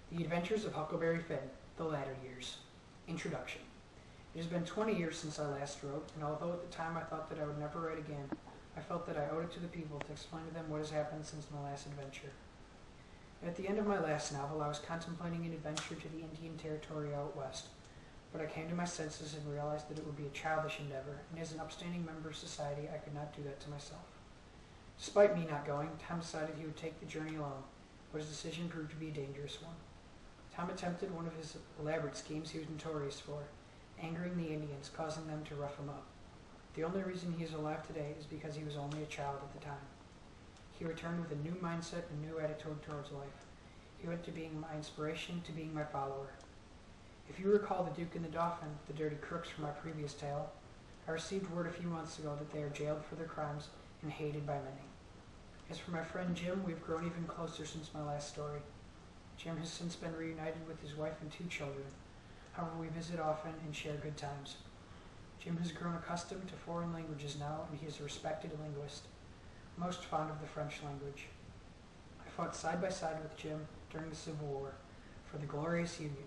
The Adventures of Huckleberry Finn, The Latter Years. Introduction. It has been 20 years since I last wrote, and although at the time I thought that I would never write again, I felt that I owed it to the people to explain to them what has happened since my last adventure. At the end of my last novel, I was contemplating an adventure to the Indian Territory out west, but I came to my senses and realized that it would be a childish endeavor, and as an upstanding member of society, I could not do that to myself. Despite me not going, Tom decided he would take the journey alone, but his decision proved to be a dangerous one. Tom attempted one of his elaborate schemes he was notorious for, angering the Indians, causing them to rough him up. The only reason he is alive today is because he was only a child at the time. He returned with a new mindset and new attitude towards life. He went to being my inspiration, to being my follower. If you recall the Duke and the Dauphin, the dirty crooks from my previous tale, I received word a few months ago that they are jailed for their crimes and hated by many. As for my friend Jim, we have grown even closer since my last story. Jim has since been reunited with his wife and 2 children. However, we visit often and share good times. Jim has grown accustomed to foreign languages now, and he is a respected linguist, most fond of the French language. I fought side by side with Jim during the Civil War for the glorious Union.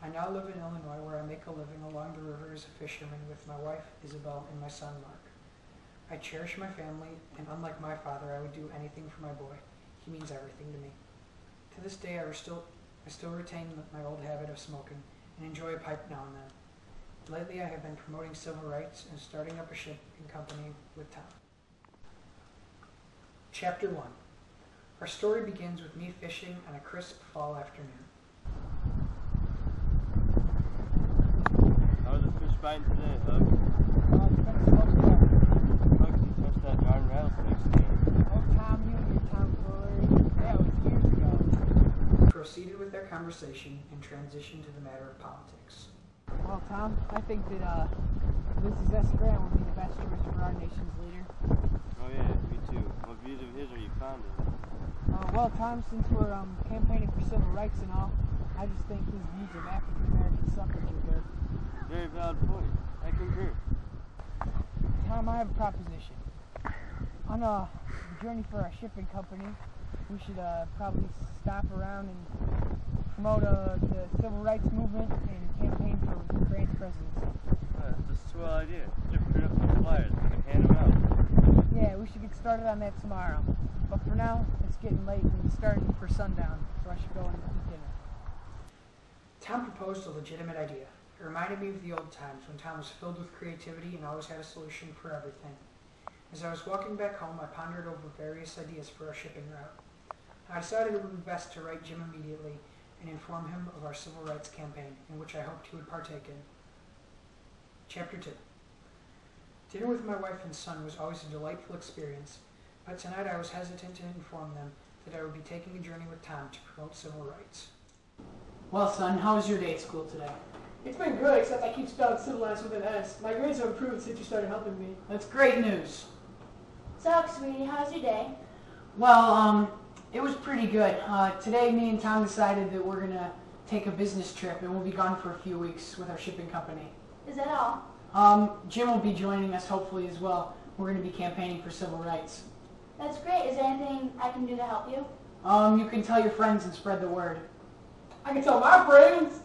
I now live in Illinois, where I make a living along the river as a fisherman with my wife, Isabel, and my son, Mark. I cherish my family, and unlike my father, I would do anything for my boy. He means everything to me. To this day, I still retain my old habit of smoking and enjoy a pipe now and then. Lately, I have been promoting civil rights and starting up a shipping company with Tom. Chapter 1. Our story begins with me fishing on a crisp fall afternoon. How are the fish biting today, Huck? It's been slow start. Huck, you touched that darn rattlesnake stand. Oh, Tom, you and your tomfoolery. That was years ago. Proceeded with their conversation and transitioned to the matter of politics. Well, Tom, I think that Mrs. S. Straughn would be the best choice for our nation's leader. Oh yeah, me too. What views of his are you fond of? Well, Tom, since we're campaigning for civil rights and all, I just think his views of African American suffrage are good. Very valid point. I concur. Tom, I have a proposition. On a journey for our shipping company, we should probably stop around and promote the civil rights movement and campaign for Grant's presidency. That's a swell idea. Just print up some flyers and hand them out. Yeah, we should get started on that tomorrow. But for now, it's getting late and it's starting for sundown, so I should go and eat dinner. Tom proposed a legitimate idea. It reminded me of the old times when Tom was filled with creativity and always had a solution for everything. As I was walking back home, I pondered over various ideas for our shipping route. I decided it would be best to write Jim immediately and inform him of our civil rights campaign, in which I hoped he would partake in. Chapter 2. Dinner with my wife and son was always a delightful experience, but tonight I was hesitant to inform them that I would be taking a journey with Tom to promote civil rights. Well, son, how was your day at school today? It's been good, except I keep spelling civil rights with an S. My grades have improved since you started helping me. That's great news. So, sweetie, how's your day? Well, it was pretty good. Today, me and Tom decided that we're going to take a business trip, and we'll be gone for a few weeks with our shipping company. Is that all? Jim will be joining us, hopefully, as well. We're going to be campaigning for civil rights. That's great. Is there anything I can do to help you? You can tell your friends and spread the word. I can tell my friends.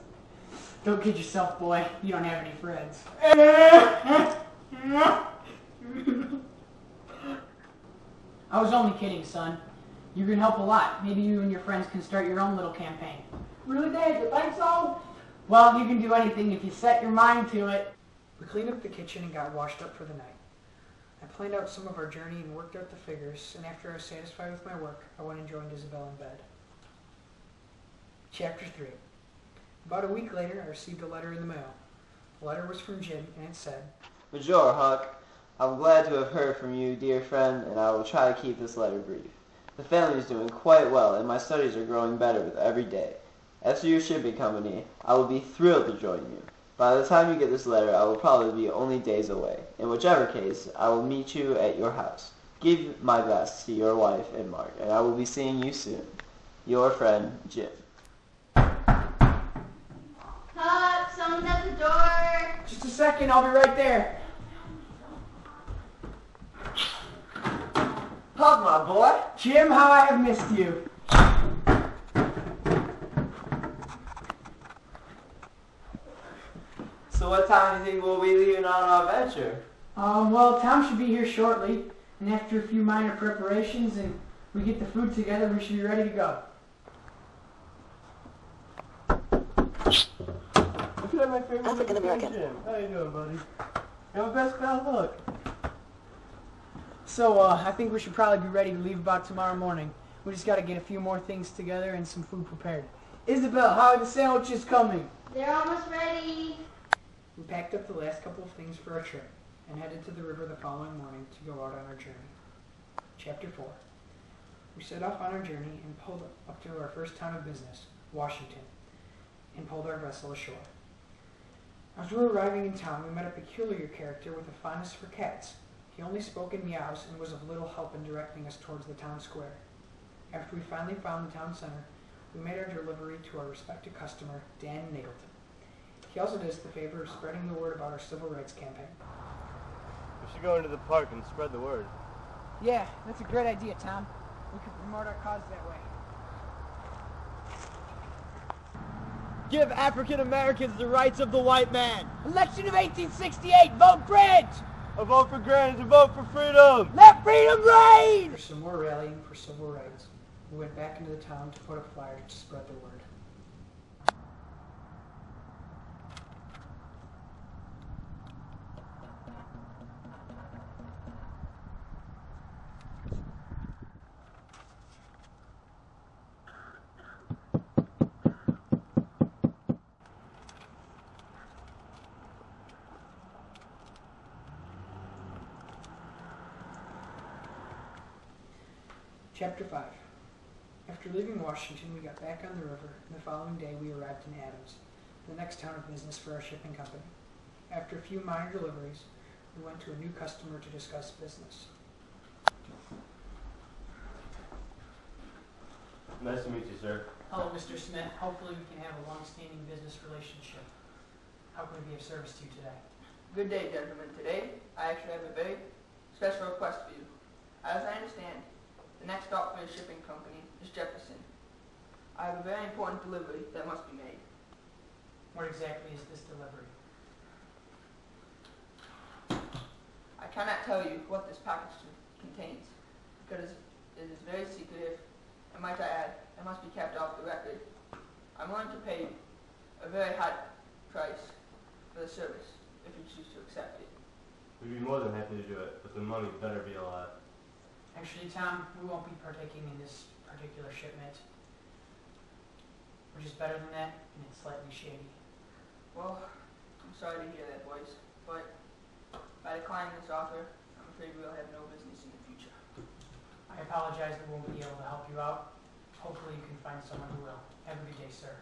Don't kid yourself, boy. You don't have any friends. I was only kidding, son. You can help a lot. Maybe you and your friends can start your own little campaign. Really, Dad? You think so? Well, you can do anything if you set your mind to it. We cleaned up the kitchen and got washed up for the night. I planned out some of our journey and worked out the figures, and after I was satisfied with my work, I went and joined Isabel in bed. Chapter 3. About a week later, I received a letter in the mail. The letter was from Jim, and it said, Bonjour, Huck. I'm glad to have heard from you, dear friend, and I will try to keep this letter brief. The family is doing quite well, and my studies are growing better with every day. As for your shipping company, I will be thrilled to join you. By the time you get this letter, I will probably be only days away. In whichever case, I will meet you at your house. Give my best to your wife and Mark, and I will be seeing you soon. Your friend, Jim. Huck, someone's at the door. Just a second, I'll be right there. Huck, my boy. Jim, how I have missed you. So what time do you think we'll be leaving on our adventure? Well, Tom should be here shortly, and after a few minor preparations and we get the food together, we should be ready to go. Look at my favorite African American. Jim. How you doing, buddy? You're my best pal, Huck. So, I think we should probably be ready to leave about tomorrow morning. We just got to get a few more things together and some food prepared. Isabel, how are the sandwiches coming? They're almost ready. We packed up the last couple of things for our trip and headed to the river the following morning to go out on our journey. Chapter 4. We set off on our journey and pulled up to our first town of business, Washington, and pulled our vessel ashore. As we were arriving in town, we met a peculiar character with a fondness for cats. He only spoke in meows and was of little help in directing us towards the town square. After we finally found the town center, we made our delivery to our respected customer, Dan Nagelton. He also did us the favor of spreading the word about our civil rights campaign. We should go into the park and spread the word. Yeah, that's a great idea, Tom. We could promote our cause that way. Give African Americans the rights of the white man. Election of 1868, vote Grant! A vote for Grant is a vote for freedom. Let freedom reign! After some more rallying for civil rights, we went back into the town to put up flyers to spread the word. Chapter 5. After leaving Washington, we got back on the river, and the following day we arrived in Adams, the next town of business for our shipping company. After a few minor deliveries, we went to a new customer to discuss business. Nice to meet you, sir. Hello, Mr. Smith. Hopefully we can have a long-standing business relationship. How can we be of service to you today? Good day, gentlemen. Today, I actually have a very special request for you. As I understand, the next stop for your shipping company is Jefferson. I have a very important delivery that must be made. What exactly is this delivery? I cannot tell you what this package contains because it is very secretive, and might I add, it must be kept off the record. I'm willing to pay a very high price for the service if you choose to accept it. We'd be more than happy to do it, but the money better be a lot. Actually, Tom, we won't be partaking in this particular shipment. We're just better than that, and it's slightly shady. Well, I'm sorry to hear that, boys, but by declining this offer, I'm afraid we'll have no business in the future. I apologize that we won't be able to help you out. Hopefully you can find someone who will. Have a good day, sir.